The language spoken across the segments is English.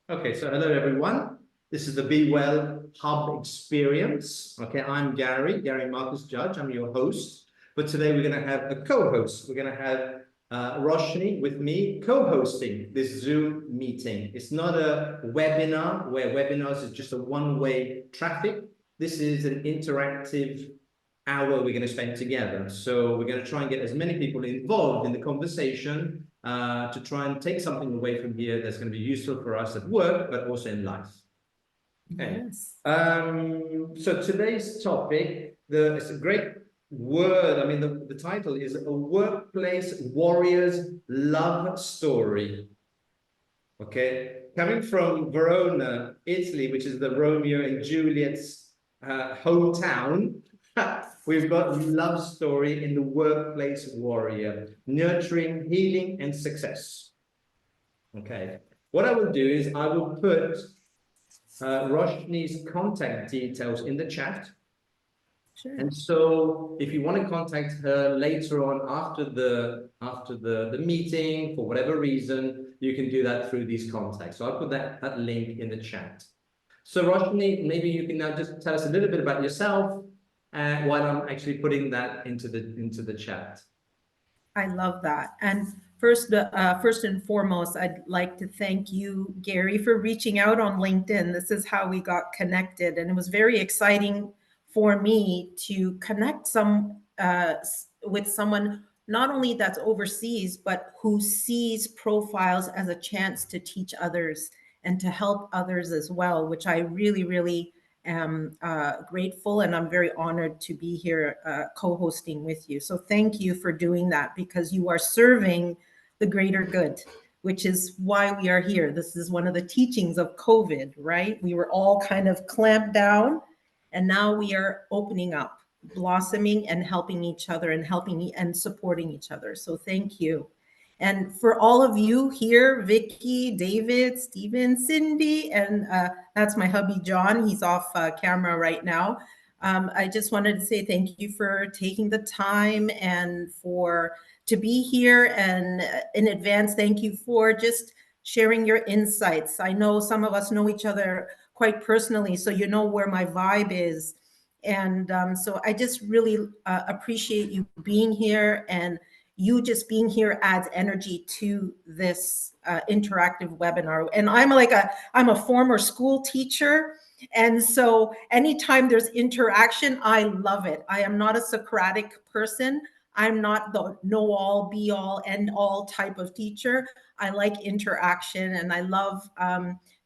Okay, so hello everyone. This is the BEwell Hub experience. Okay, I'm Gary Marcus Judge. I'm your host. But today we're going to have a co-host. We're going to have Roshni with me co-hosting this Zoom meeting. It's not a webinar where webinars is just a one-way traffic. This is an interactive hour we're going to spend together. So we're going to try and get as many people involved in the conversation to try and take something away from here that's going to be useful for us at work, but also in life. Okay. Yes. So today's topic, it's a great word. I mean, the title is A Workplace Warrior's Love Story. Okay. Coming from Verona, Italy, which is the Romeo and Juliet's hometown, we've got love story in the workplace warrior, nurturing, healing, and success. Okay. What I will do is I will put Roshni's contact details in the chat. Sure. And so if you want to contact her later on after the meeting for whatever reason, you can do that through these contacts. So I'll put that link in the chat. So Roshni, maybe you can now just tell us a little bit about yourself while I'm actually putting that into the chat. I love that. And first and foremost, I'd like to thank you, Gary, for reaching out on LinkedIn. This is how we got connected, and it was very exciting for me to connect with someone not only that's overseas, but who sees profiles as a chance to teach others and to help others as well, which I really, really am grateful, and I'm very honored to be here co-hosting with you. So thank you for doing that, because you are serving the greater good, which is why we are here. This is one of the teachings of COVID, right? We were all kind of clamped down, and now we are opening up, blossoming, and helping each other and supporting each other. So thank you. And for all of you here, Vicky, David, Stephen, Cindy, and that's my hubby, John. He's off camera right now. I just wanted to say thank you for taking the time and to be here. And in advance, thank you for just sharing your insights. I know some of us know each other quite personally, so you know where my vibe is. And so I just really appreciate you being here, and you just being here adds energy to this interactive webinar. And I'm a former school teacher. And so anytime there's interaction, I love it. I am not a Socratic person. I'm not the know all, be all, end all type of teacher. I like interaction, and I love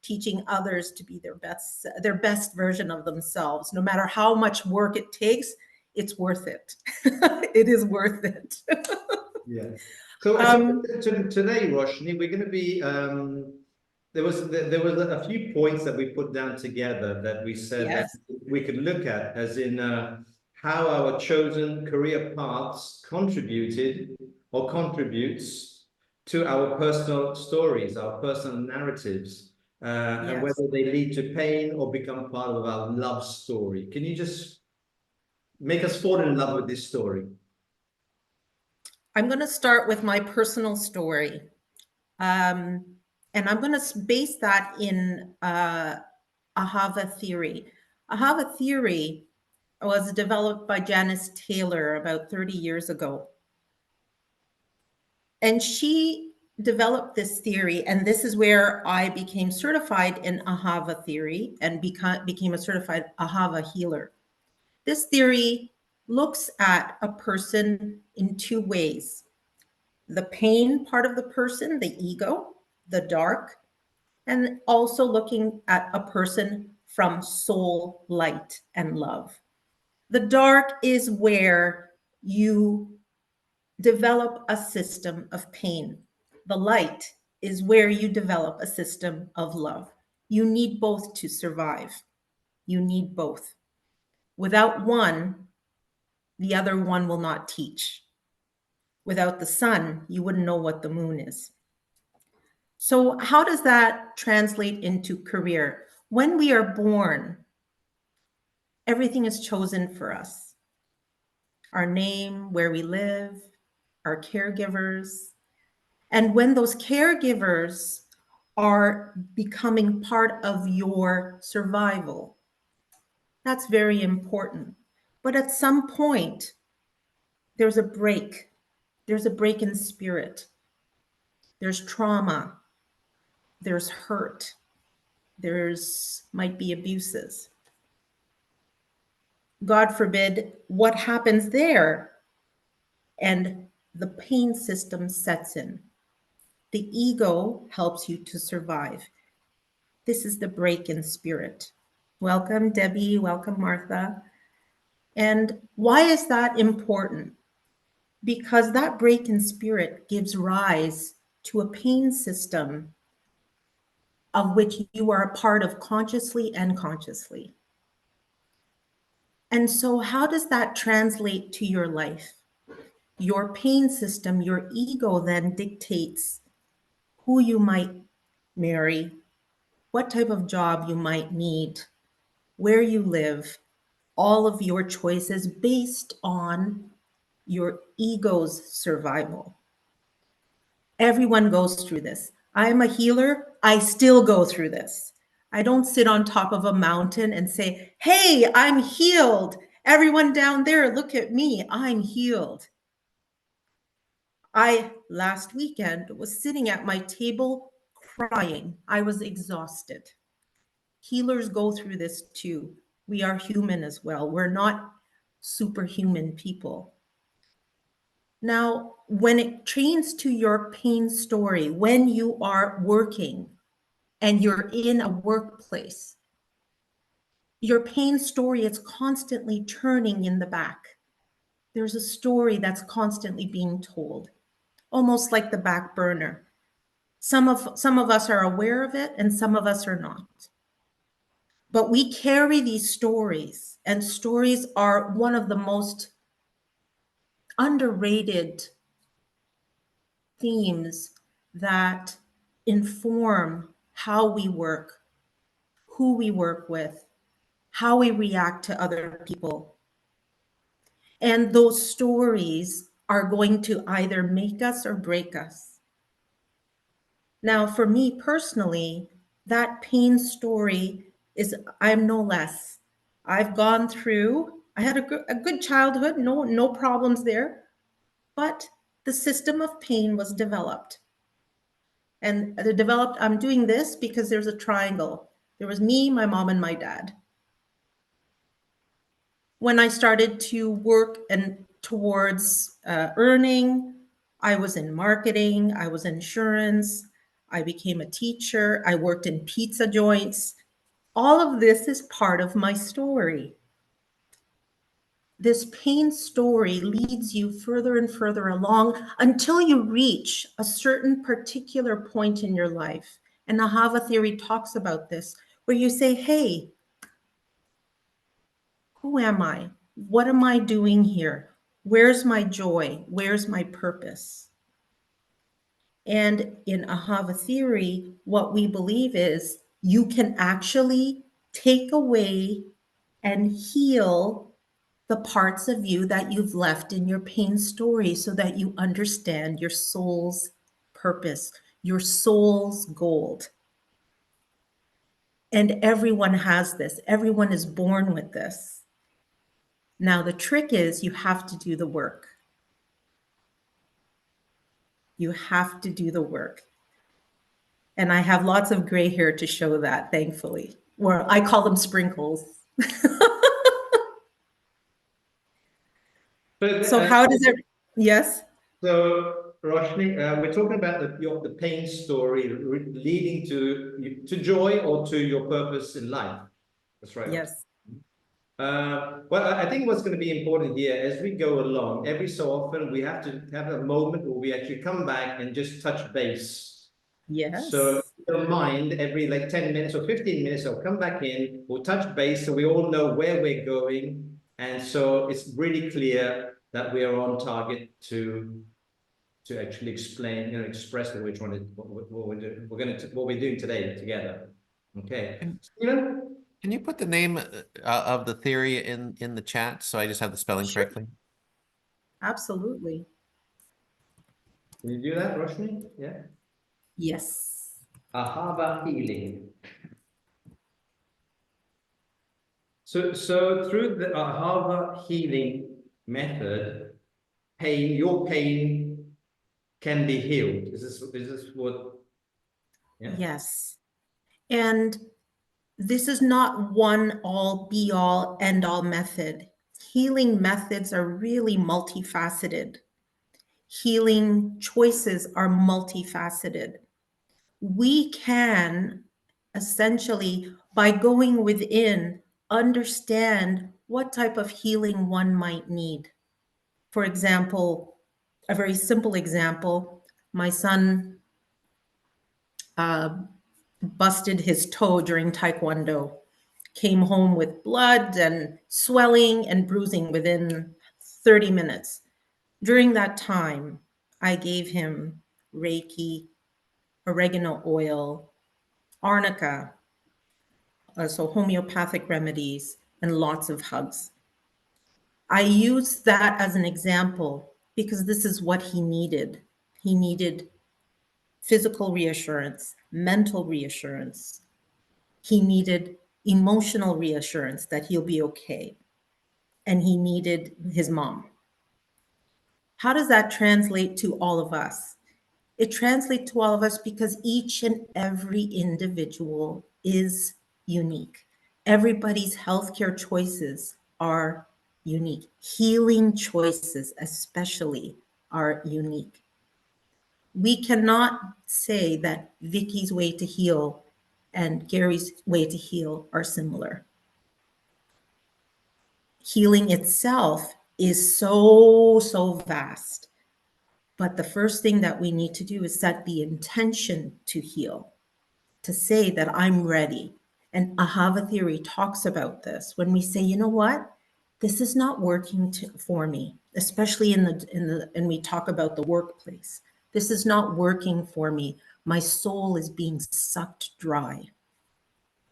teaching others to be their best version of themselves. No matter how much work it takes, it's worth it. It is worth it. Yeah. So today, Roshni, we're going to be there was a few points that we put down together that we said Yes. that we could look at, as in how our chosen career paths contributed or contributes to our personal stories, our personal narratives, and whether they lead to pain or become part of our love story. Can you just make us fall in love with this story? I'm going to start with my personal story. And I'm going to base that in Ahava theory. Ahava theory was developed by Janice Taylor about 30 years ago. And she developed this theory, and this is where I became certified in Ahava theory and became a certified Ahava healer. This theory looks at a person in two ways: the pain part of the person, the ego, the dark, and also looking at a person from soul, light, and love. The dark is where you develop a system of pain. The light is where you develop a system of love. You need both to survive. You need both. Without one, the other one will not teach. Without the sun, you wouldn't know what the moon is. So how does that translate into career? When we are born, everything is chosen for us. Our name, where we live, our caregivers. And when those caregivers are becoming part of your survival. That's very important. But at some point, there's a break. There's a break in spirit. There's trauma. There's hurt. There's might be abuses. God forbid what happens there. And the pain system sets in. The ego helps you to survive. This is the break in spirit. Welcome, Debbie. Welcome, Martha. And why is that important? Because that break in spirit gives rise to a pain system of which you are a part of consciously and unconsciously. And so, how does that translate to your life? Your pain system, your ego then dictates who you might marry, what type of job you might need, where you live, all of your choices based on your ego's survival. Everyone goes through this. I'm a healer. I still go through this. I don't sit on top of a mountain and say, hey, I'm healed. Everyone down there, look at me. I'm healed. I, last weekend, was sitting at my table crying. I was exhausted. Healers go through this too. We are human as well. We're not superhuman people. Now, when it trains to your pain story, when you are working and you're in a workplace, your pain story is constantly turning in the back. There's a story that's constantly being told, almost like the back burner. Some of us are aware of it and some of us are not. But we carry these stories, and stories are one of the most underrated themes that inform how we work, who we work with, how we react to other people. And those stories are going to either make us or break us. Now, for me personally, that pain story is, I'm no less. I've gone through, I had a good childhood, no problems there, but the system of pain was developed. And they developed, I'm doing this because there's a triangle. There was me, my mom, and my dad. When I started to work and towards earning, I was in marketing, I was in insurance, I became a teacher, I worked in pizza joints. All of this is part of my story. This pain story leads you further and further along until you reach a certain particular point in your life. And Ahava theory talks about this, where you say, hey, who am I? What am I doing here? Where's my joy? Where's my purpose? And in Ahava theory, what we believe is you can actually take away and heal the parts of you that you've left in your pain story so that you understand your soul's purpose, your soul's gold. And everyone has this. Everyone is born with this. Now, the trick is you have to do the work. You have to do the work. And I have lots of gray hair to show that, thankfully. Or I call them sprinkles. So how does it, yes? So, Roshni, we're talking about the pain story leading to joy or to your purpose in life. That's right. Yes. Well, I think what's going to be important here as we go along, every so often we have to have a moment where we actually come back and just touch base. Yes. So, don't mind, every like 10 minutes or 15 minutes, I'll come back in, we'll touch base so we all know where we're going. And so it's really clear that we are on target to actually explain, express what we're trying to, what we're doing, what we're doing today together. Okay, Stephen? Can you put the name of the theory in the chat so I just have the spelling Sure. correctly? Absolutely. Can you do that, Roshni? Yeah. Yes. Ahava healing. So through the Ahava healing method, your pain can be healed. Is this what? Yeah. Yes. And this is not one all be all end all method. Healing methods are really multifaceted. Healing choices are multifaceted. We can essentially, by going within, understand what type of healing one might need. For example, a very simple example, my son busted his toe during Taekwondo, came home with blood and swelling and bruising within 30 minutes. During that time, I gave him Reiki, oregano oil, arnica, so homeopathic remedies, and lots of hugs. I use that as an example because this is what he needed. He needed physical reassurance, mental reassurance. He needed emotional reassurance that he'll be okay. And he needed his mom. How does that translate to all of us? It translates to all of us because each and every individual is unique. Everybody's healthcare choices are unique. Healing choices, especially, are unique. We cannot say that Vicky's way to heal and Gary's way to heal are similar. Healing itself is so vast. But the first thing that we need to do is set the intention to heal, to say that I'm ready. And Ahava theory talks about this when we say, you know what, this is not working for me, especially and we talk about the workplace. This is not working for me. My soul is being sucked dry.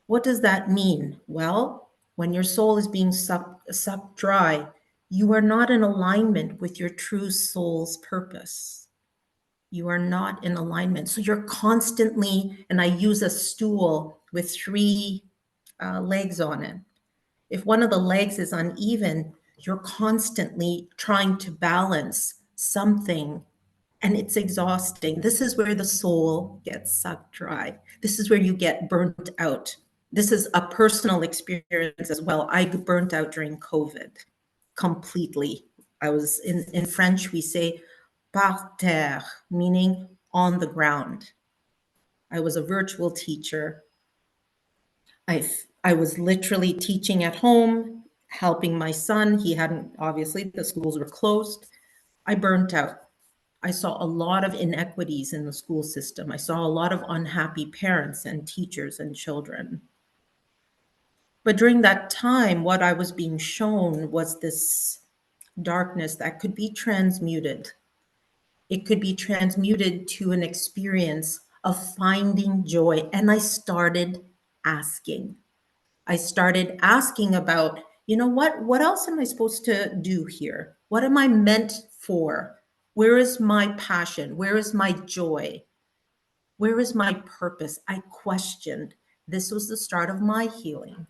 What does that mean? Well, when your soul is being sucked dry, you are not in alignment with your true soul's purpose. You are not in alignment. So you're constantly, and I use a stool with three legs on it. If one of the legs is uneven, you're constantly trying to balance something and it's exhausting. This is where the soul gets sucked dry. This is where you get burnt out. This is a personal experience as well. I burnt out during COVID completely. I was in French, we say par terre, meaning on the ground. I was a virtual teacher. I was literally teaching at home, helping my son. He hadn't, obviously, the schools were closed. I burnt out. I saw a lot of inequities in the school system. I saw a lot of unhappy parents and teachers and children. But during that time, what I was being shown was this darkness that could be transmuted. It could be transmuted to an experience of finding joy. And I started asking. I started asking about, you know what else am I supposed to do here? What am I meant for? Where is my passion? Where is my joy? Where is my purpose? I questioned. This was the start of my healing.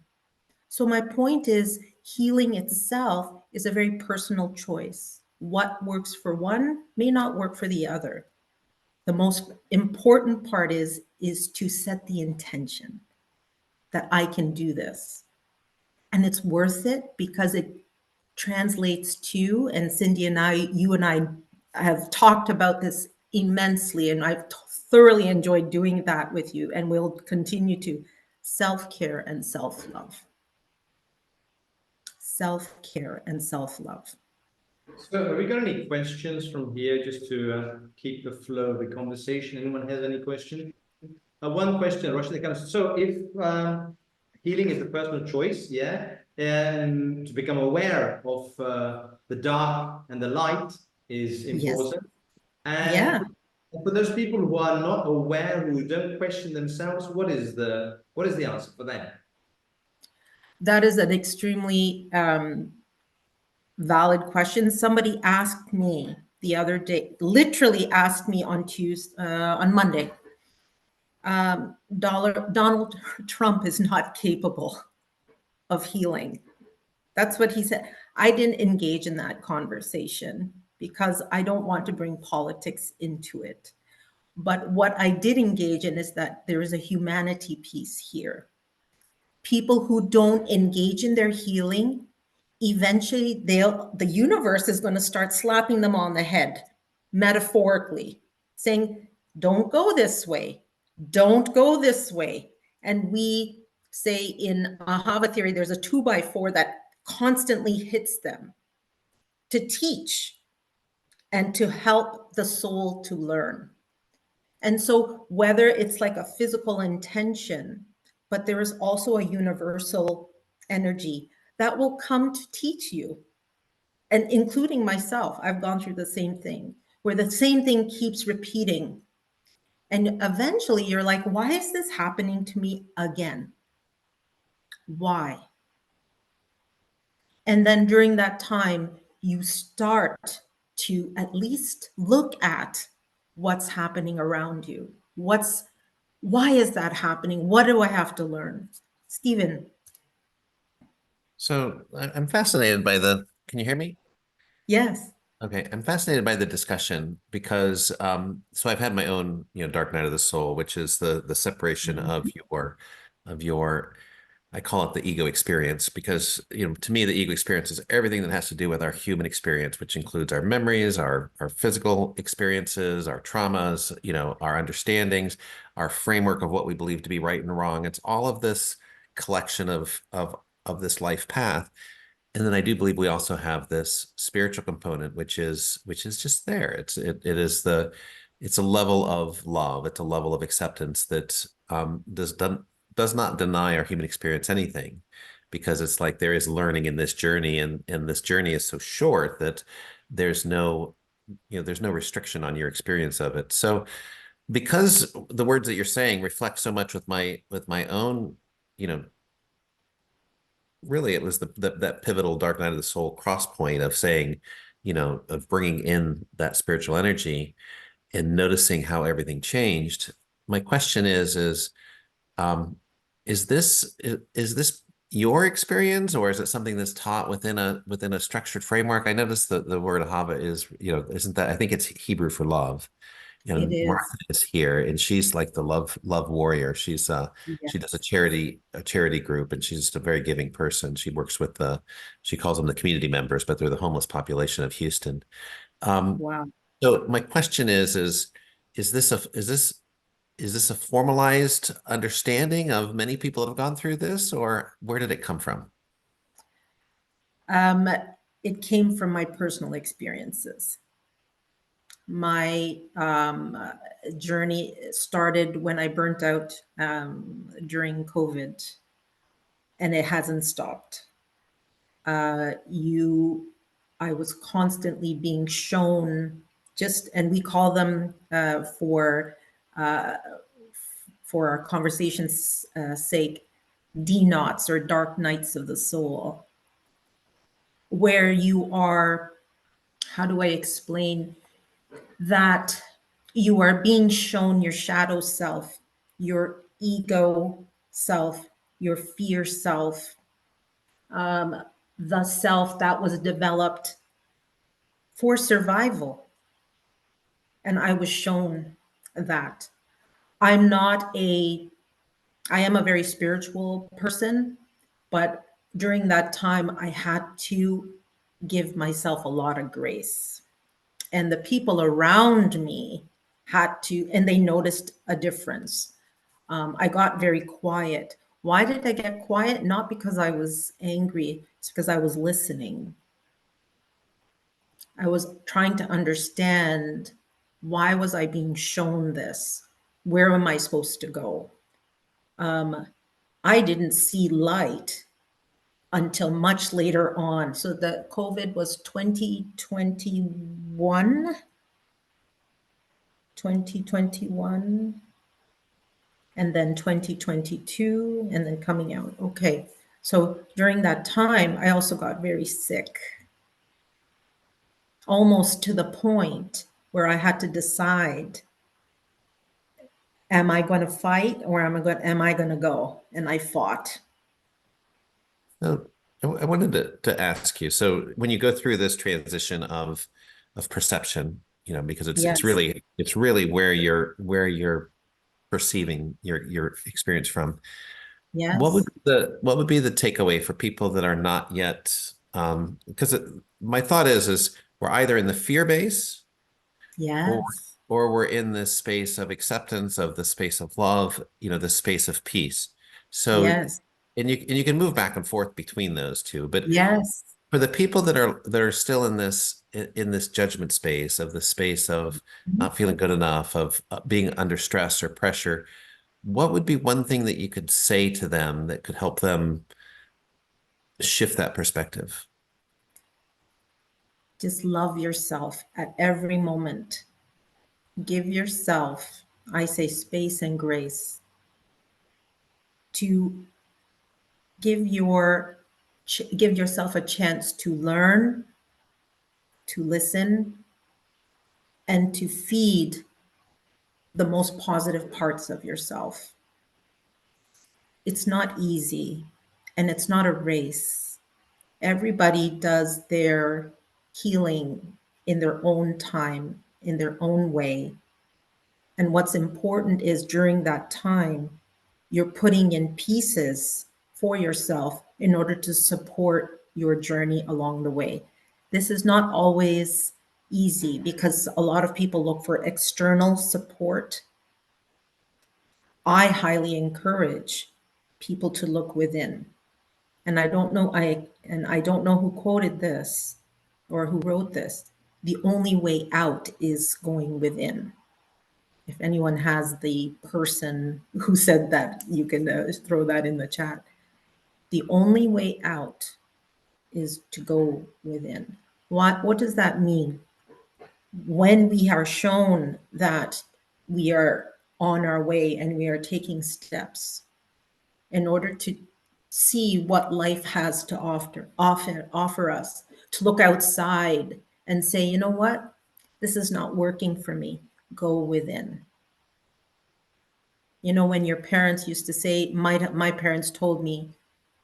So my point is, healing itself is a very personal choice. What works for one may not work for the other. The most important part is to set the intention that I can do this. And it's worth it because it translates to, and Cindy and you and I have talked about this immensely, and I've thoroughly enjoyed doing that with you, and we'll continue to, self-care and self-love. Self-care and self-love. So have we got any questions from here just to keep the flow of the conversation? Anyone has any question? One question, Roshan, comes. So if healing is the personal choice, yeah, and to become aware of the dark and the light is important. Yes. And yeah. For those people who are not aware, who don't question themselves, what is the answer for them? That is an extremely valid question. Somebody asked me the other day, literally asked me on Monday, Donald Trump is not capable of healing. That's what he said. I didn't engage in that conversation because I don't want to bring politics into it. But what I did engage in is that there is a humanity piece here. People who don't engage in their healing, eventually the universe is going to start slapping them on the head, metaphorically, saying, don't go this way, don't go this way. And we say in Ahava theory, there's a 2x4 that constantly hits them to teach and to help the soul to learn. And so whether it's like a physical intention, but there is also a universal energy that will come to teach you, and including myself, I've gone through the same thing, where the same thing keeps repeating. And eventually you're like, why is this happening to me again? Why? And then during that time, you start to at least look at what's happening around you. Why is that happening? What do I have to learn? Stephen. So I'm fascinated by can you hear me? Yes. Okay, I'm fascinated by the discussion because so I've had my own, dark night of the soul, which is the separation of your I call it the ego experience because, to me, the ego experience is everything that has to do with our human experience, which includes our memories, our physical experiences, our traumas, our understandings, our framework of what we believe to be right and wrong. It's all of this collection of this life path. And then I do believe we also have this spiritual component, which is just there. It's a level of love. It's a level of acceptance that does not deny our human experience anything, because it's like there is learning in this journey, and this journey is so short that there's no restriction on your experience of it. So because the words that you're saying reflect so much with my own, really it was that pivotal dark night of the soul cross point of saying, of bringing in that spiritual energy and noticing how everything changed. My question um, is this your experience, or is it something that's taught within a structured framework? I noticed that the word Ahava is, isn't that, I think it's Hebrew for love. It And is. Martha is here, and she's like the love warrior. She does a charity group, and she's just a very giving person. She works with she calls them the community members, but they're the homeless population of Houston. Um, Wow. so my question is this a formalized understanding of many people that have gone through this, or where did it come from? Um, it came from my personal experiences. My journey started when I burnt out during COVID, and it hasn't stopped. I was constantly being shown and we call them uh, for our conversation's sake, D-knots or dark nights of the soul, where you are, how do I explain, that you are being shown your shadow self, your ego self, your fear self, the self that was developed for survival. And I was shown that. I'm not a, I am a very spiritual person, but during that time, I had to give myself a lot of grace. And the people around me had to, and they noticed a difference. I got very quiet. Why did I get quiet? Not because I was angry, it's because I was listening. I was trying to understand, why was I being shown this? Where am I supposed to go? I didn't see light until much later on. So the COVID was 2021, 2021, and then 2022, and then coming out. Okay. So during that time, I also got very sick, almost to the point where I had to decide, Am I going to fight or am I going to go? And I fought. So I wanted to ask you, so when you go through this transition of perception, because it's Yes. really where you're perceiving your experience from. Yes. What would be the takeaway for people that are not yet because my thought is we're either in the fear base or Yes. or we're in this space of acceptance, of the space of love, the space of peace. So Yes. and you can move back and forth between those two, but Yes. for the people that are still in this judgment space, of the space of not feeling good enough, of being under stress or pressure, what would be one thing that you could say to them that could help them shift that perspective? Just love yourself at every moment. Give yourself, I say, space and grace to give yourself a chance to learn, to listen, and to feed the most positive parts of yourself. It's not easy and it's not a race. Everybody does their healing in their own time, in their own way. And what's important is during that time, you're putting in pieces for yourself in order to support your journey along the way. This is not always easy because a lot of people look for external support. I highly encourage people to look within. And I don't know who quoted this or who wrote this. The only way out is going within. If anyone has the person who said that, you can throw that in the chat. The only way out is to go within. What does that mean? When we are shown that we are on our way and we are taking steps in order to see what life has to offer us, to look outside and say, you know what, this is not working for me, go within. When your parents used to say, my parents told me,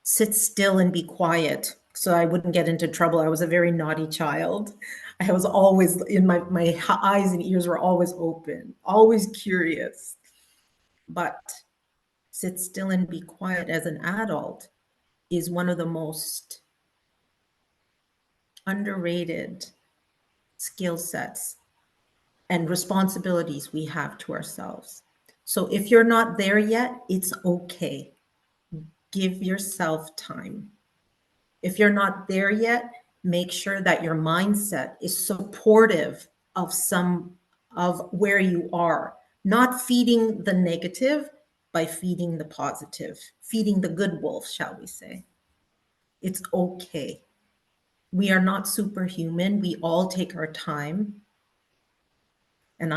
sit still and be quiet so I wouldn't get into trouble. I was a very naughty child. I was always in my eyes and ears were always open, always curious. But sit still and be quiet as an adult is one of the most underrated skill sets and responsibilities we have to ourselves. So if you're not there yet, it's okay. Give yourself time. If you're not there yet, make sure that your mindset is supportive of where you are, not feeding the negative by feeding the positive, feeding the good wolf, shall we say. It's okay. We are not superhuman. We all take our time. And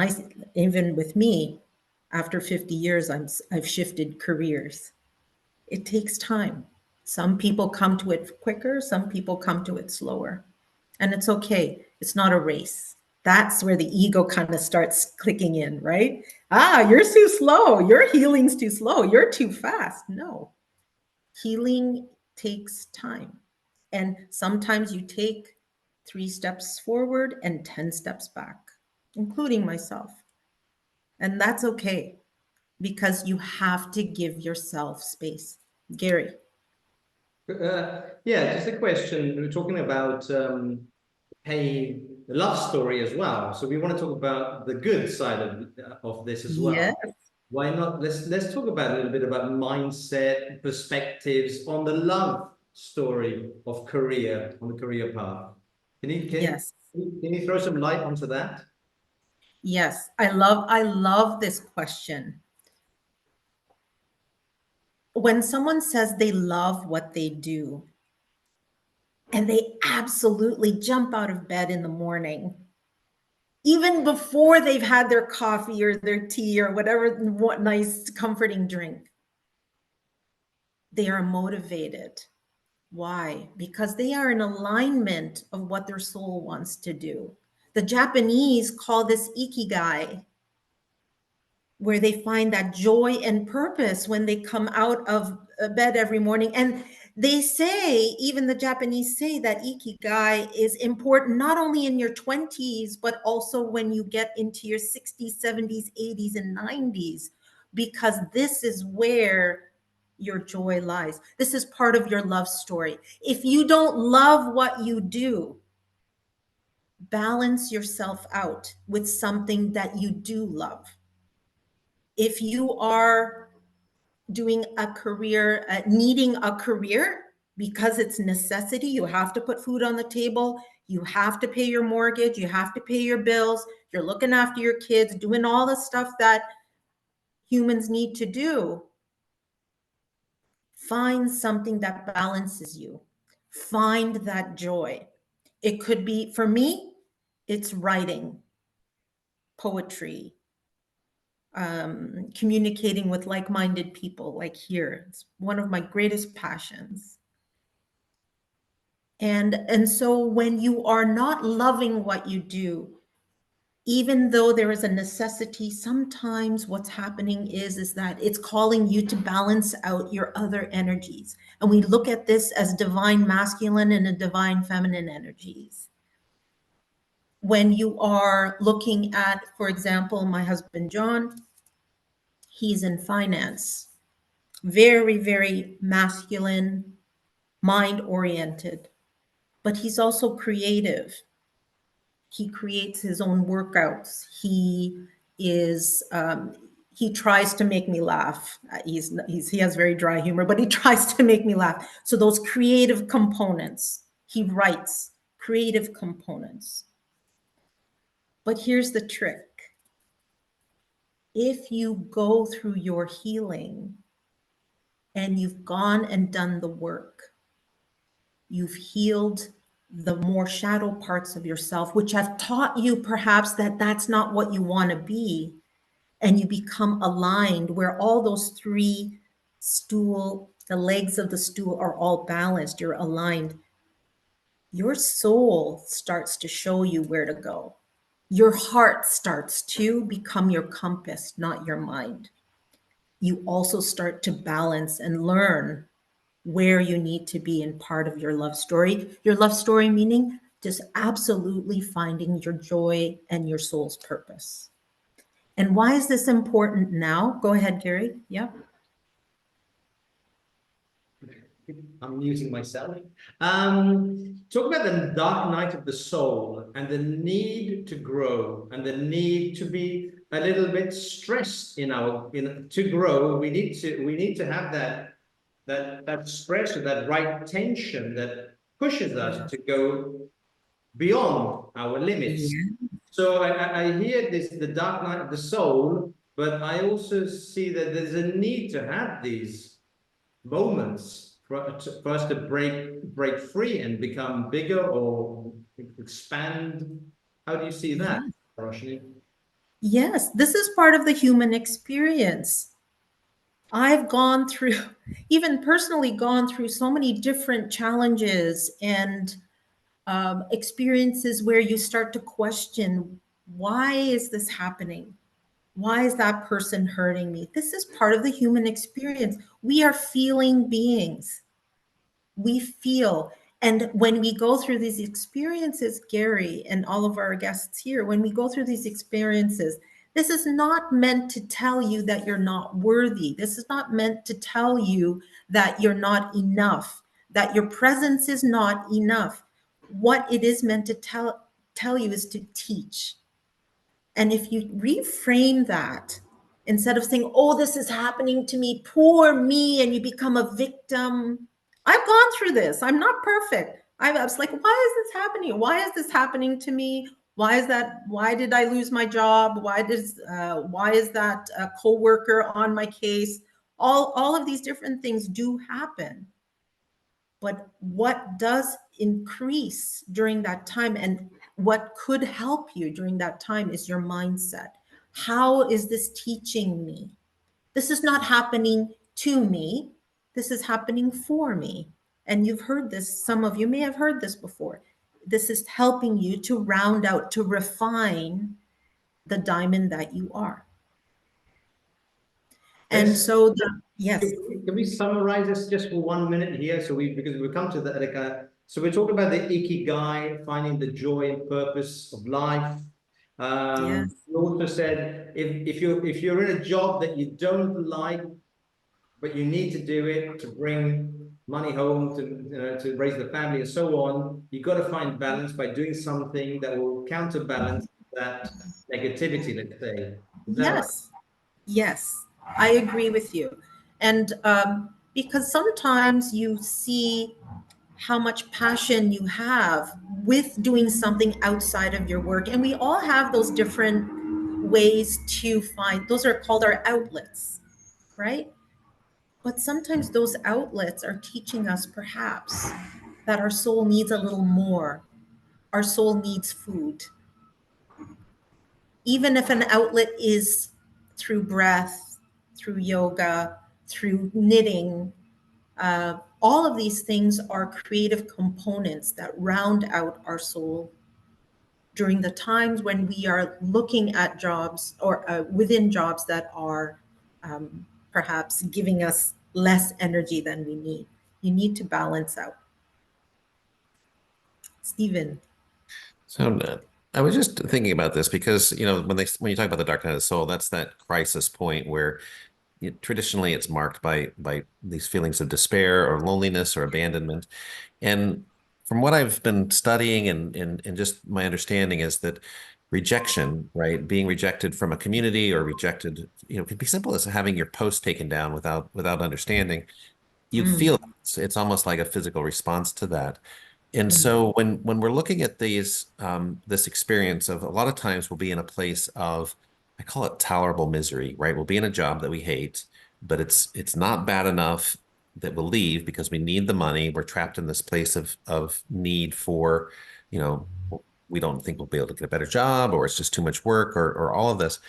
even with me, after 50 years, I've shifted careers. It takes time. Some people come to it quicker, some people come to it slower. And it's okay. It's not a race. That's where the ego kind of starts clicking in, right? You're too slow. Your healing's too slow. You're too fast. No. Healing takes time. And sometimes you take 3 steps forward and 10 steps back, including myself. And that's okay because you have to give yourself space. Gary. Yeah, just a question. We're talking about pain, the love story as well. So we want to talk about the good side of this as Yes. well. Why not? Let's talk about a little bit about mindset, perspectives on the love story of career, on the career path. Yes. Can you throw some light onto that? Yes. I love this question. When someone says they love what they do and they absolutely jump out of bed in the morning, even before they've had their coffee or their tea or what nice comforting drink, they are motivated. Why? Because they are in alignment of what their soul wants to do. The Japanese call this ikigai. where they find that joy and purpose when they come out of bed every morning. And they say, even the Japanese say, that ikigai is important not only in your 20s, but also when you get into your 60s, 70s, 80s, and 90s, because this is where your joy lies. This is part of your love story. If you don't love what you do, balance yourself out with something that you do love. If you are doing a career, needing a career because it's necessity, you have to put food on the table, you have to pay your mortgage, you have to pay your bills, you're looking after your kids, doing all the stuff that humans need to do, find something that balances you. Find that joy. It could be, for me, it's writing, poetry, communicating with like-minded people like here. It's one of my greatest passions. And so when you are not loving what you do, even though there is a necessity, sometimes what's happening is that it's calling you to balance out your other energies. And we look at this as divine masculine and a divine feminine energies. When you are looking at, for example, my husband, John, he's in finance, very, very masculine, mind-oriented, but he's also creative. He creates his own workouts. He tries to make me laugh. He has very dry humor, but he tries to make me laugh. So those creative components, he writes creative components. But here's the trick. If you go through your healing and you've gone and done the work, you've healed the more shadow parts of yourself, which have taught you perhaps that that's not what you want to be, and you become aligned where all those three the legs of the stool are all balanced, you're aligned. Your soul starts to show you where to go. Your heart starts to become your compass, not your mind. You also start to balance and learn where you need to be in part of your love story. Your love story meaning just absolutely finding your joy and your soul's purpose. And why is this important now? Go ahead, Gary. Yeah. I'm muting myself. Talk about the dark night of the soul and the need to grow and the need to be a little bit stressed to grow. We need to have that stress or that right tension that pushes us to go beyond our limits. Yeah. So I hear this, the dark night of the soul, but I also see that there's a need to have these moments for us to break free and become bigger or expand. How do you see that, Roshni? Yes, this is part of the human experience. I've gone through, even personally gone through so many different challenges and experiences where you start to question, why is this happening? Why is that person hurting me? This is part of the human experience. We are feeling beings. We feel. And when we go through these experiences, Gary and all of our guests here, when we go through these experiences, this is not meant to tell you that you're not worthy. This is not meant to tell you that you're not enough, that your presence is not enough. What it is meant to tell you is to teach. And if you reframe that, instead of saying, oh, this is happening to me, poor me, and you become a victim. I've gone through this. I'm not perfect. I was like, why is this happening? Why is this happening to me? Why is that? Why did I lose my job? Why is that coworker on my case? All of these different things do happen. But what does increase during that time and what could help you during that time is your mindset. How is this teaching me? This is not happening to me. This is happening for me. And you've heard this, some of you may have heard this before. This is helping you to round out, to refine the diamond that you are. And Let's so, yes, can we summarize this just for 1 minute here? So because we come to the so we're talking about the ikigai, finding the joy and purpose of life. yes, You also said if you're in a job that you don't like, but you need to do it to bring money home to raise the family and so on, you got to find balance by doing something that will counterbalance that negativity, let's say. Is that right? yes, yes, I agree with you. And because sometimes you see how much passion you have with doing something outside of your work. And we all have those different ways to find, those are called our outlets, right? But sometimes those outlets are teaching us perhaps that our soul needs a little more. Our soul needs food. Even if an outlet is through breath, through yoga, through knitting, all of these things are creative components that round out our soul during the times when we are looking at jobs or within jobs that are perhaps giving us less energy than we need. You need to balance out. Stephen. So I was just thinking about this because, when you talk about the dark night of the soul, that's that crisis point where traditionally it's marked by these feelings of despair or loneliness or abandonment. And from what I've been studying and just my understanding is that rejection, right, being rejected from a community or rejected, can be simple as having your post taken down without understanding. You Mm, feel it's almost like a physical response to that. And mm, so when we're looking at this experience of a lot of times we'll be in a place of, I call it tolerable misery, right? We'll be in a job that we hate, but it's not bad enough that we'll leave because we need the money. We're trapped in this place of need for, you know, we don't think we'll be able to get a better job, or it's just too much work, or all of this.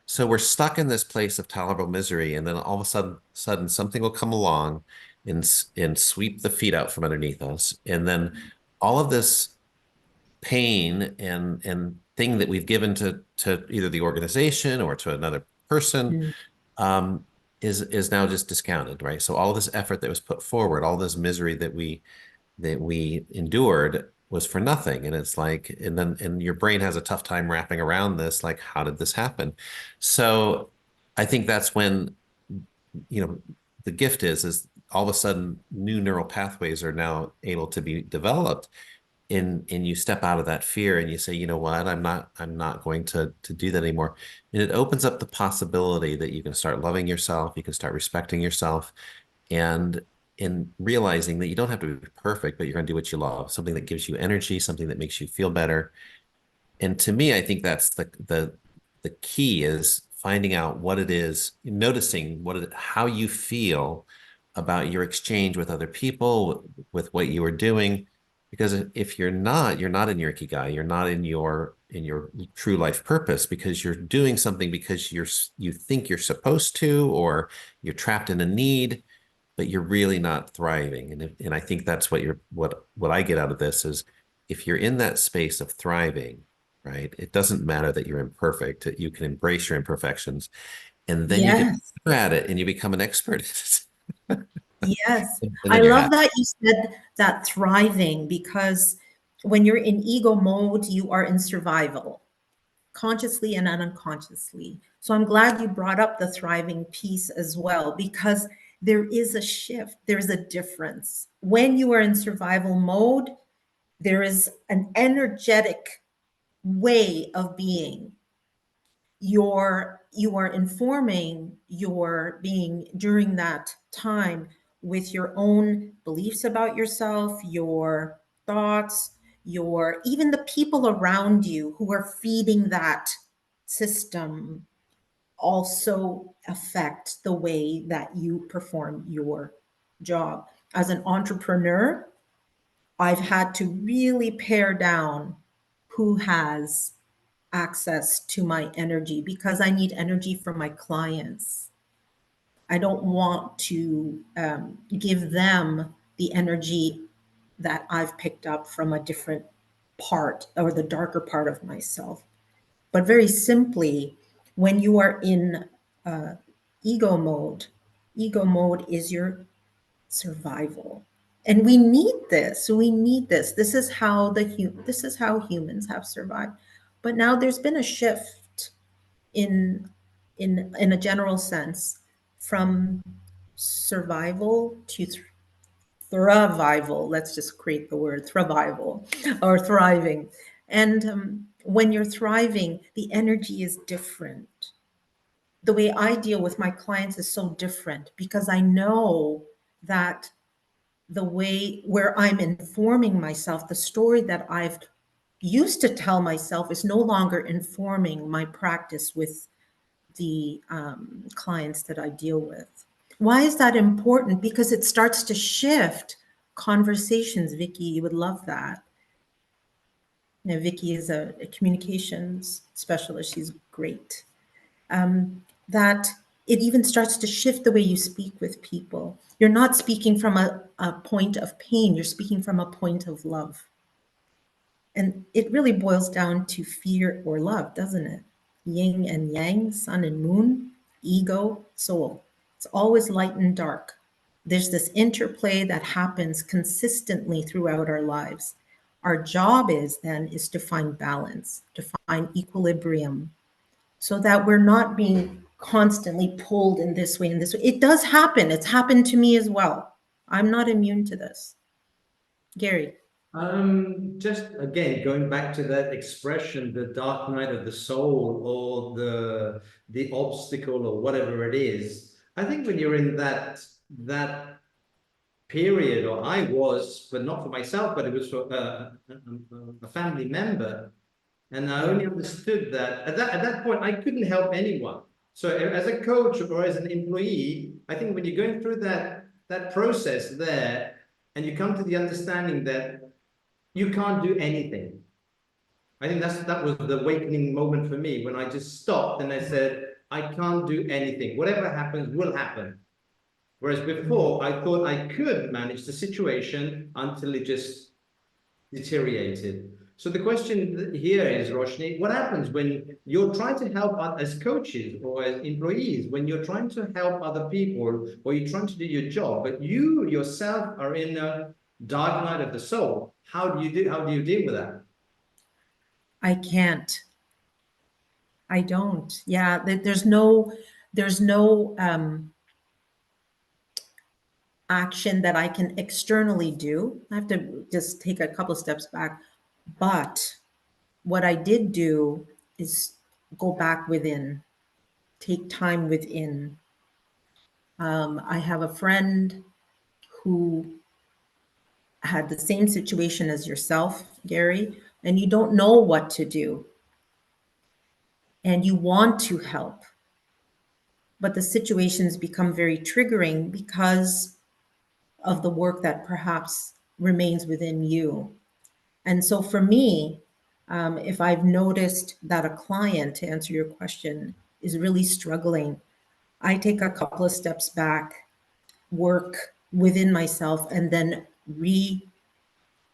So we're stuck in this place of tolerable misery, and then all of a sudden something will come along and sweep the feet out from underneath us, and then all of this pain and thing that we've given to either the organization or to another person mm. um, is now just discounted, right? So all this effort that was put forward, all this misery that we endured was for nothing. And it's like, and your brain has a tough time wrapping around this, like, how did this happen? So I think that's when, the gift is all of a sudden new neural pathways are now able to be developed, and you step out of that fear and you say, you know what, I'm not going to do that anymore. And it opens up the possibility that you can start loving yourself, you can start respecting yourself, and in realizing that you don't have to be perfect, but you're going to do what you love, something that gives you energy, something that makes you feel better. And to me, I think that's the key is finding out what it is, noticing how you feel about your exchange with other people, with what you are doing. Because if you're not in your ikigai, you're not in your true life purpose, because you're doing something because you think you're supposed to, or you're trapped in a need, but you're really not thriving. And I think that's what I get out of this is, if you're in that space of thriving, right? It doesn't matter that you're imperfect. You can embrace your imperfections, and then you get Yes. better at it and you become an expert at it. Yes, And I then you're love happy. that you said that thriving, because when you're in ego mode, you are in survival, consciously and unconsciously. So I'm glad you brought up the thriving piece as well, because there is a shift, there's a difference. When you are in survival mode, there is an energetic way of being. You are informing your being during that time with your own beliefs about yourself, your thoughts, your even the people around you who are feeding that system also affect the way that you perform your job. As an entrepreneur, I've had to really pare down who has access to my energy, because I need energy from my clients. I don't want to give them the energy that I've picked up from a different part or the darker part of myself. But very simply, when you are in ego mode. Ego mode is your survival. And we need this. We need this. This is how this is how humans have survived. But now there's been a shift in in a general sense from survival to thrival. Let's just create the word thrival or thriving. And when you're thriving, the energy is different. The way I deal with my clients is so different because I know that the way where I'm informing myself, the story that I've used to tell myself is no longer informing my practice with the clients that I deal with. Why is that important? Because it starts to shift conversations. Vicky, you would love that. Now, Vicky is a communications specialist. She's great. That it even starts to shift the way you speak with people. You're not speaking from a point of pain, you're speaking from a point of love. And it really boils down to fear or love, doesn't it? Yin and yang, sun and moon, ego, soul. It's always light and dark. There's this interplay that happens consistently throughout our lives. Our job is to find balance, to find equilibrium, so that we're not being constantly pulled in this way and this way. It does happen. It's happened to me as well. I'm not immune to this. Gary. Just again, going back to that expression, the dark night of the soul, or the obstacle, or whatever it is. I think when you're in that period, or I was, but not for myself, but it was for a family member. And I only understood that at that point, I couldn't help anyone. So as a coach or as an employee, I think when you're going through that process there, and you come to the understanding that you can't do anything. I think that was the awakening moment for me, when I just stopped and I said, I can't do anything. Whatever happens will happen. Whereas before, I thought I could manage the situation until it just deteriorated. So the question here is, Roshni, what happens when you're trying to help as coaches or as employees, when you're trying to help other people, or you're trying to do your job, but you yourself are in a dark night of the soul? How do you deal with that? I can't. I don't. Yeah, there's no action that I can externally do. I have to just take a couple of steps back. But what I did do is go back within, take time within. I have a friend who had the same situation as yourself, Gary, and you don't know what to do. And you want to help, but the situations become very triggering because of the work that perhaps remains within you. And so for me, if I've noticed that a client, to answer your question, is really struggling, I take a couple of steps back, work within myself, and then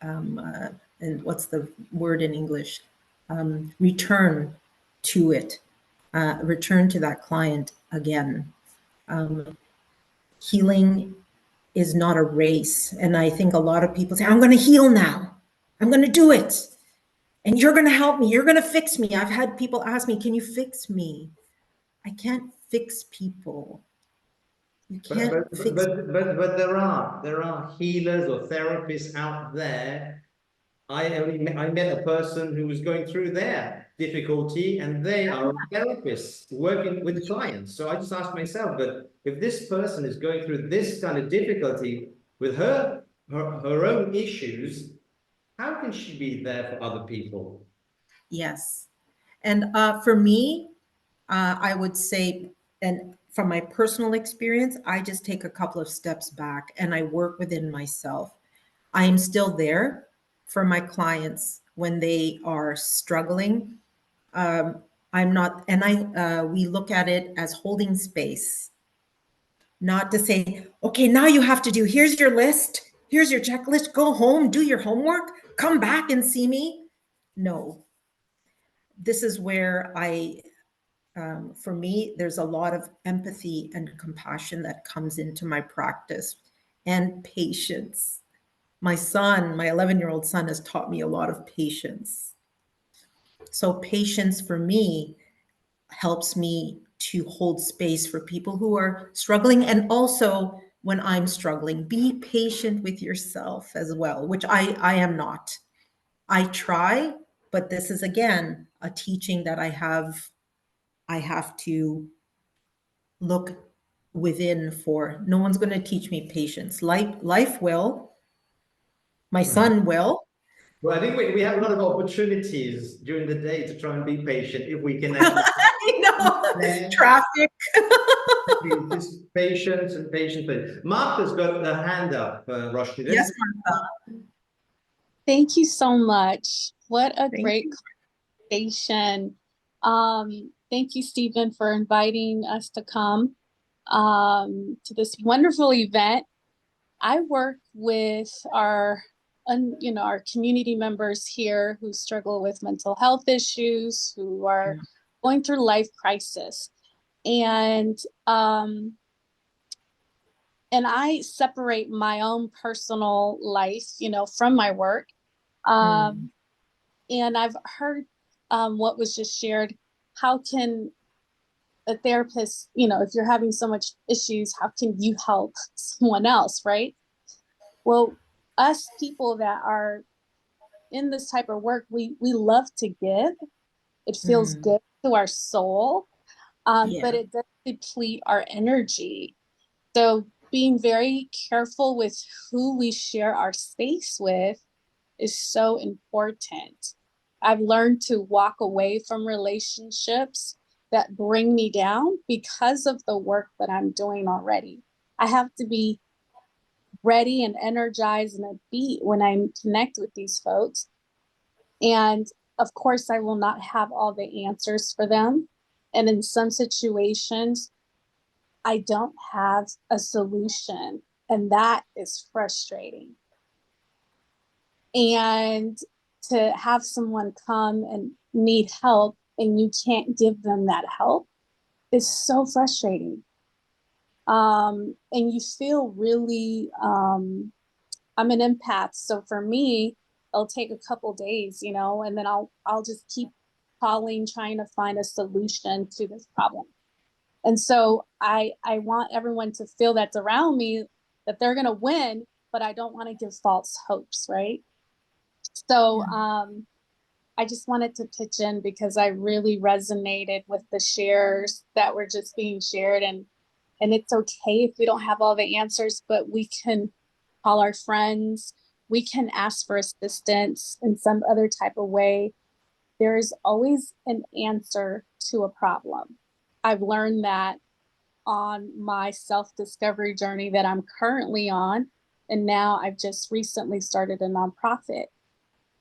and what's the word in English? Return to it, return to that client again. Healing is not a race. And I think a lot of people say, I'm going to heal now. I'm going to do it. And you're going to help me. You're going to fix me. I've had people ask me, can you fix me? I can't fix people. You can't fix. But there are healers or therapists out there. I met a person who was going through their difficulty, and they are therapists working with clients. So I just asked myself, but if this person is going through this kind of difficulty with her own issues, how can she be there for other people? Yes. And for me, I would say, and from my personal experience, I just take a couple of steps back and I work within myself. I am still there for my clients when they are struggling. I'm not, and we look at it as holding space, not to say, okay, now you have to do, here's your list, here's your checklist, go home, do your homework, come back and see me. No, this is where I for me, there's a lot of empathy and compassion that comes into my practice, and patience. My son, my 11-year-old son, has taught me a lot of patience. So patience for me helps me to hold space for people who are struggling, and also when I'm struggling, be patient with yourself as well, which I am not. I try, but this is again a teaching that I have to look within for. No one's going to teach me patience. Life will, my son will. Well, I think we have a lot of opportunities during the day to try and be patient if we can actually You know, traffic. just patience and patience. Mark has got the hand up, Roshni. Yes, Martha. Thank you so much. What a Thank great you. conversation. Thank you, Stephen, for inviting us to come to this wonderful event. I work with our community members here who struggle with mental health issues, who are going through life crisis. And I separate my own personal life, from my work. And I've heard what was just shared. How can a therapist, if you're having so much issues, how can you help someone else, right? Well, us people that are in this type of work, we love to give. It feels good to our soul, but it does deplete our energy. So being very careful with who we share our space with is so important. I've learned to walk away from relationships that bring me down because of the work that I'm doing already. I have to be ready and energized and upbeat when I connect with these folks. And of course, I will not have all the answers for them. And in some situations, I don't have a solution, and that is frustrating. And to have someone come and need help and you can't give them that help is so frustrating. And you feel really, I'm an empath. So for me, it'll take a couple days, and then I'll just keep calling, trying to find a solution to this problem. And so I want everyone to feel that's around me, that they're going to win, but I don't want to give false hopes, right? So I just wanted to pitch in because I really resonated with the shares that were just being shared. And it's okay if we don't have all the answers, but we can call our friends. We can ask for assistance in some other type of way. There is always an answer to a problem. I've learned that on my self-discovery journey that I'm currently on. And now I've just recently started a nonprofit.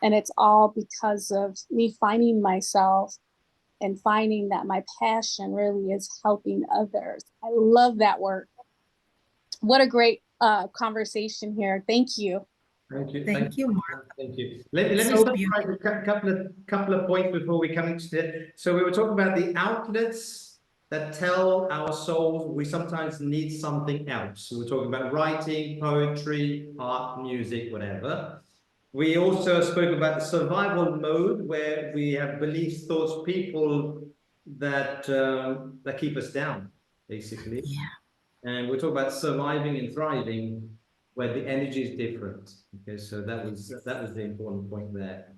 And it's all because of me finding myself and finding that my passion really is helping others. I love that work. What a great conversation here. Thank you. Thank you. Thank you, Martha. Thank you. Let me So summarize a couple of points before we come into it. So we were talking about the outlets that tell our souls we sometimes need something else. So we're talking about writing, poetry, art, music, whatever. We also spoke about the survival mode, where we have beliefs, thoughts, people that that keep us down, basically. Yeah. And we're talking about surviving and thriving, where the energy is different. Okay, so that was the important point there.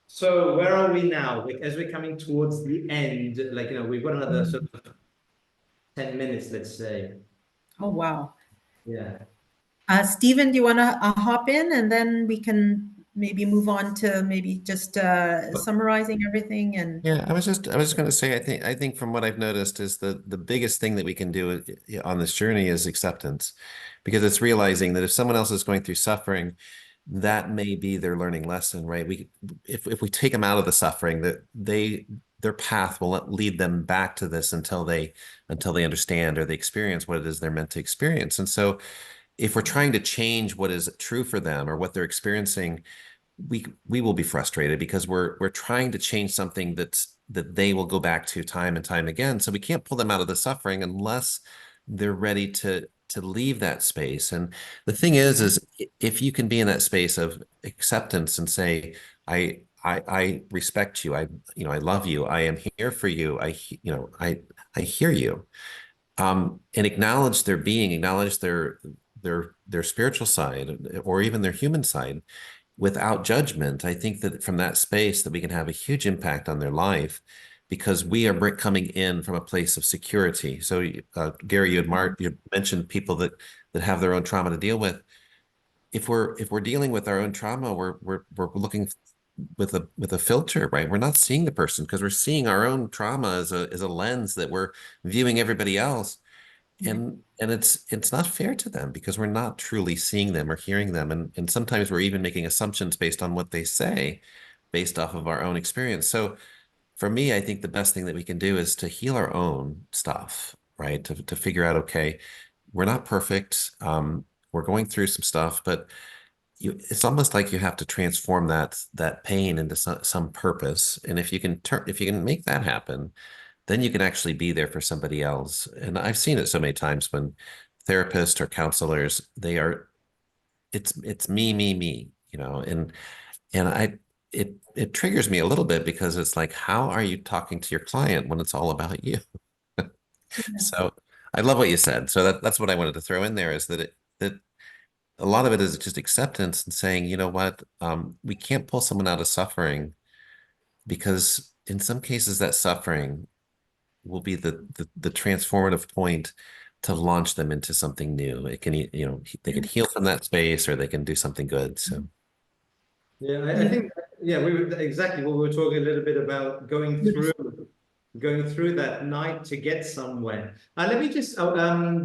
So where are we now? As we're coming towards the end, we've got another sort of 10 minutes, let's say. Oh, wow. Yeah. Stephen, do you want to hop in, and then we can maybe move on to maybe just summarizing everything? And Yeah, I was just going to say, I think from what I've noticed is the biggest thing that we can do on this journey is acceptance, because it's realizing that if someone else is going through suffering, that may be their learning lesson, right? If we take them out of the suffering, that their path will lead them back to this until they understand or they experience what it is they're meant to experience. And so if we're trying to change what is true for them or what they're experiencing, we will be frustrated because we're trying to change something that's they will go back to time and time again. So we can't pull them out of the suffering unless they're ready to leave that space. And the thing is if you can be in that space of acceptance and say, I respect you, I love you, I am here for you, I hear you, and acknowledge their being, acknowledge their spiritual side or even their human side without judgment. I think that from that space that we can have a huge impact on their life because we are coming in from a place of security. So, Gary, you mentioned people that have their own trauma to deal with. If we're dealing with our own trauma, we're looking with a filter, right? We're not seeing the person because we're seeing our own trauma as a lens that we're viewing everybody else. And it's not fair to them because we're not truly seeing them or hearing them. And sometimes we're even making assumptions based on what they say, based off of our own experience. So for me, I think the best thing that we can do is to heal our own stuff, right? To figure out, okay, we're not perfect. We're going through some stuff, but it's almost like you have to transform that pain into some purpose. And if you can make that happen, then you can actually be there for somebody else. And I've seen it so many times when therapists or counselors, it's me, and it triggers me a little bit because it's like, how are you talking to your client when it's all about you? So I love what you said. So that's what I wanted to throw in there is that a lot of it is just acceptance and saying, you know what, we can't pull someone out of suffering because in some cases that suffering will be the transformative point to launch them into something new. It can, they can heal from that space or they can do something good. So. Yeah, I think, yeah, we were exactly what we were talking a little bit about going through that night to get somewhere. Let me just,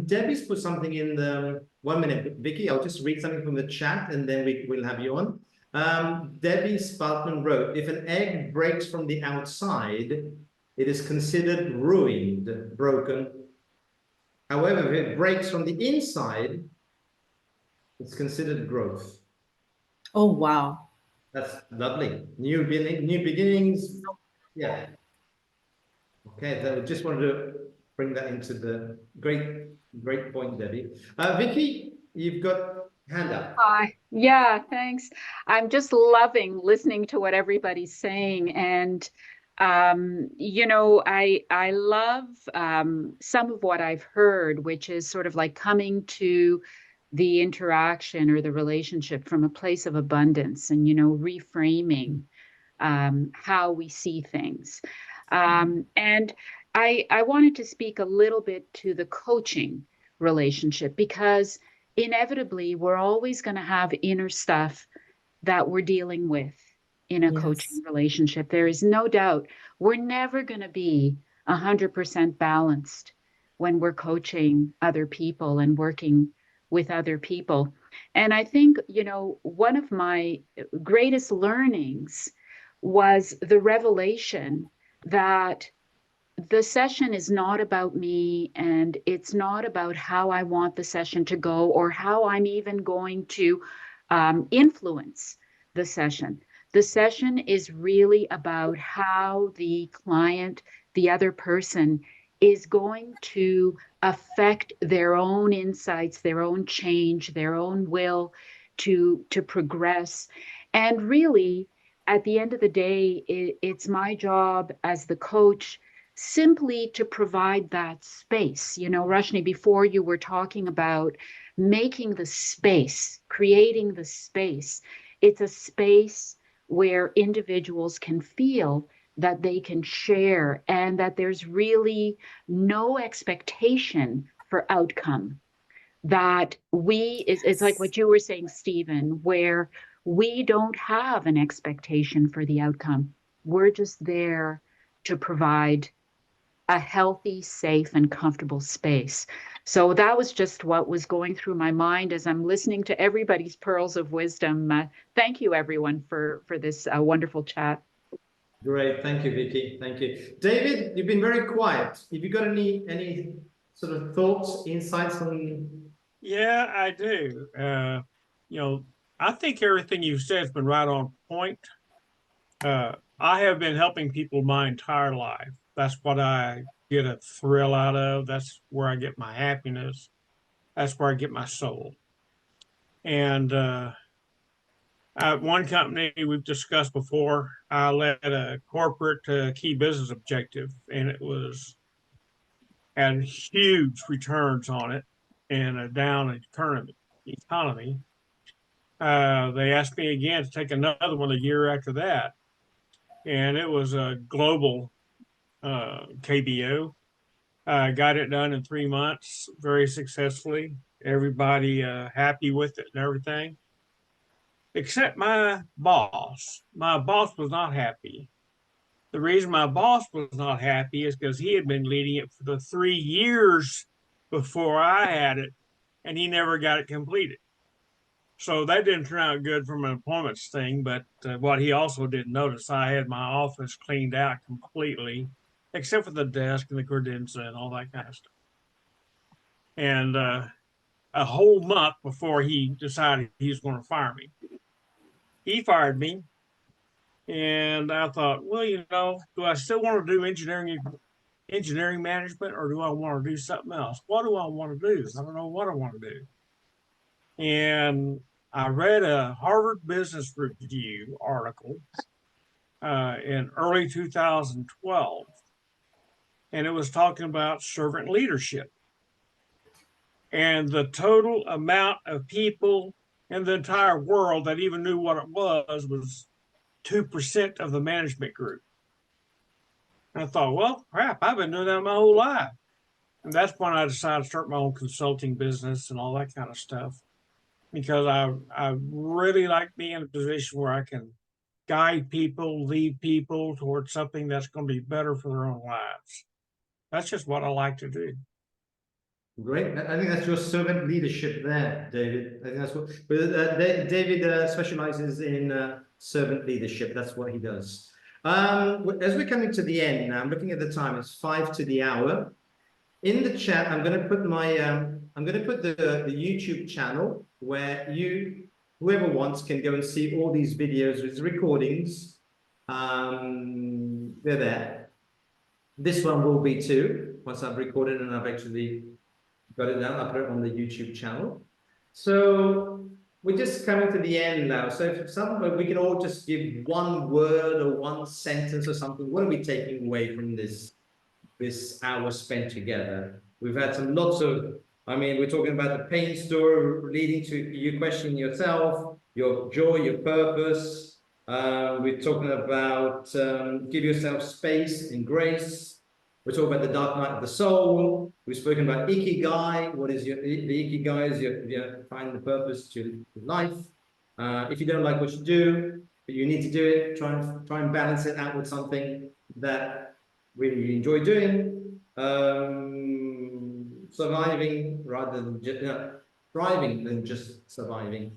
Debbie's put something in the 1 minute, Vicky, I'll just read something from the chat and then we'll have you on. Debbie Spaltman wrote, if an egg breaks from the outside, it is considered ruined, broken. However, if it breaks from the inside, it's considered growth. Oh, wow. That's lovely. New beginnings. Yeah. Okay, so I just wanted to bring that into the great point, Debbie. Vicky, you've got hand up. Hi. Yeah, thanks. I'm just loving listening to what everybody's saying. And I love some of what I've heard, which is sort of like coming to the interaction or the relationship from a place of abundance and, reframing how we see things. And I wanted to speak a little bit to the coaching relationship because inevitably we're always going to have inner stuff that we're dealing with in a coaching relationship. There is no doubt we're never going to be 100% balanced when we're coaching other people and working with other people. And I think, one of my greatest learnings was the revelation that the session is not about me and it's not about how I want the session to go or how I'm even going to influence the session. The session is really about how the client, the other person, is going to affect their own insights, their own change, their own will to progress. And really, at the end of the day, it's my job as the coach simply to provide that space. Rashni, before you were talking about making the space, creating the space. It's a space where individuals can feel that they can share and that there's really no expectation for outcome. That it's like what you were saying, Stephen, where we don't have an expectation for the outcome. We're just there to provide a healthy, safe, and comfortable space. So that was just what was going through my mind as I'm listening to everybody's pearls of wisdom. Thank you, everyone, for this wonderful chat. Great, thank you, Vicky. Thank you, David. You've been very quiet. Have you got any sort of thoughts, insights on? Yeah, I do. I think everything you said has been right on point. I have been helping people my entire life. That's what I get a thrill out of. That's where I get my happiness. That's where I get my soul. And one company we've discussed before, I led a corporate key business objective, and it was had huge returns on it and a down economy. They asked me again to take another one a year after that, and it was a global KBO. Got it done in 3 months very successfully. Everybody happy with it and everything, except my boss. My boss was not happy. The reason my boss was not happy is because he had been leading it for the 3 years before I had it, and he never got it completed. So that didn't turn out good from an employment thing. But what he also didn't notice, I had my office cleaned out completely, except for the desk and the credenza and all that kind of stuff. And a whole month before he decided he was going to fire me, he fired me. And I thought, well, do I still want to do engineering management, or do I want to do something else? What do I want to do? I don't know what I want to do. And I read a Harvard Business Review article in early 2012, and it was talking about servant leadership. And the total amount of people in the entire world that even knew what it was 2% of the management group. And I thought, well, crap, I've been doing that my whole life. And that's when I decided to start my own consulting business and all that kind of stuff, because I really like being in a position where I can guide people, lead people towards something that's going to be better for their own lives. That's just what I like to do. Great. I think that's your servant leadership there, David. I think that's what. But David specializes in servant leadership. That's what he does. As we're coming to the end now, I'm looking at the time. It's 5 to the hour. In the chat, I'm going to put the YouTube channel where whoever wants can go and see all these videos with recordings. They're there. This one will be too, once I've recorded and I've actually got it down. I'll put it on the YouTube channel. So we're just coming to the end now. So if we can all just give one word or one sentence or something. What are we taking away from this hour spent together? We've had lots of, we're talking about the pain story leading to you questioning yourself, your joy, your purpose. We're talking about give yourself space and grace. We're talking about the dark night of the soul. We've spoken about ikigai. What is the ikigai? Is your find the purpose to life. If you don't like what you do, but you need to do it, try and balance it out with something that really you enjoy doing. Surviving rather than just thriving than just surviving.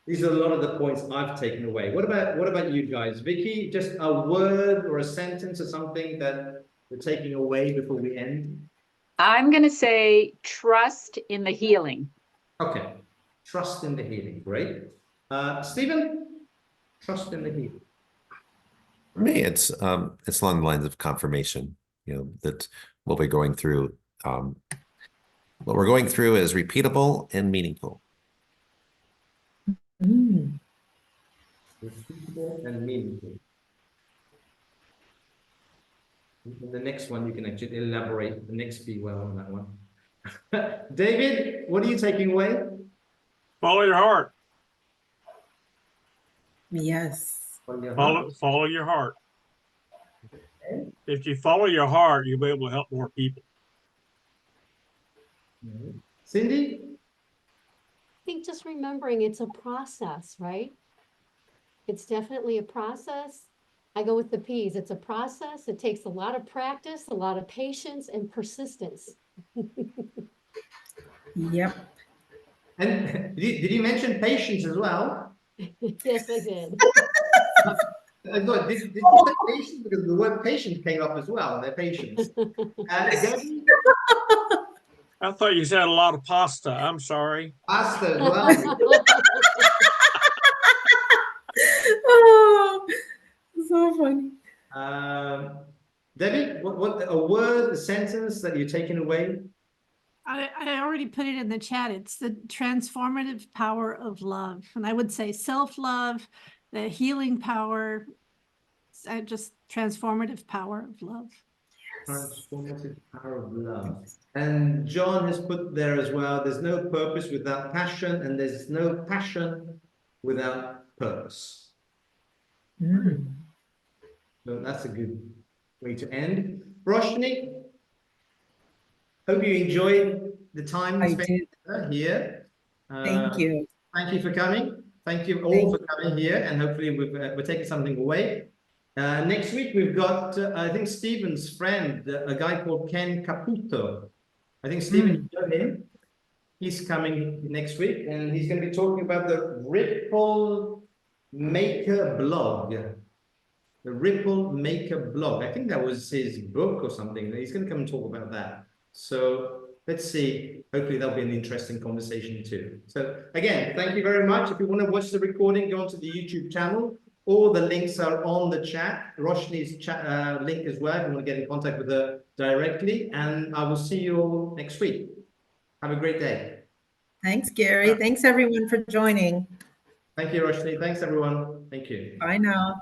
These are a lot of the points I've taken away. What about you guys? Vicky, just a word or a sentence or something that we're taking away before we end? I'm going to say trust in the healing. Okay. Trust in the healing. Great. Stephen, trust in the healing. For me, it's along the lines of confirmation, that what we're going through is repeatable and meaningful. Repeatable and meaningful. The next one, you can actually elaborate the next BEwell on that one. David, what are you taking away? Follow your heart. Yes. Follow your heart. Okay. If you follow your heart, you'll be able to help more people. Cindy? I think just remembering it's a process, right? It's definitely a process. I go with the P's. It's a process. It takes a lot of practice, a lot of patience, and persistence. Yep. And did you mention patience as well? Yes, I did. I thought, did you say patience? Because the word patient came up as well, their patience. I thought you said a lot of pasta. I'm sorry. Pasta as well. Oh, so so funny. Debbie, what a word, a sentence that you're taking away? I already put it in the chat. It's the transformative power of love. And I would say self-love, the healing power, just transformative power of love. Transformative power of love. And John has put there as well, there's no purpose without passion, and there's no passion without purpose. So that's a good way to end. Roshni, hope you enjoyed the time I spent did. here. Thank you. Thank you for coming. Thank you all for coming here, and hopefully we're taking something away. Next week we've got, I think, Stephen's friend, a guy called Ken Caputo. I think Stephen, you know him. He's coming next week, and he's going to be talking about the Ripple Maker blog. The Ripple Maker blog. I think that was his book or something. He's going to come and talk about that. So let's see. Hopefully that'll be an interesting conversation too. So again, thank you very much. If you want to watch the recording, go onto the YouTube channel. All the links are on the chat. Roshni's chat link as well if you want to get in contact with her directly. And I will see you all next week. Have a great day. Thanks, Gary. Thanks, everyone, for joining. Thank you, Roshni. Thanks, everyone. Thank you. Bye now.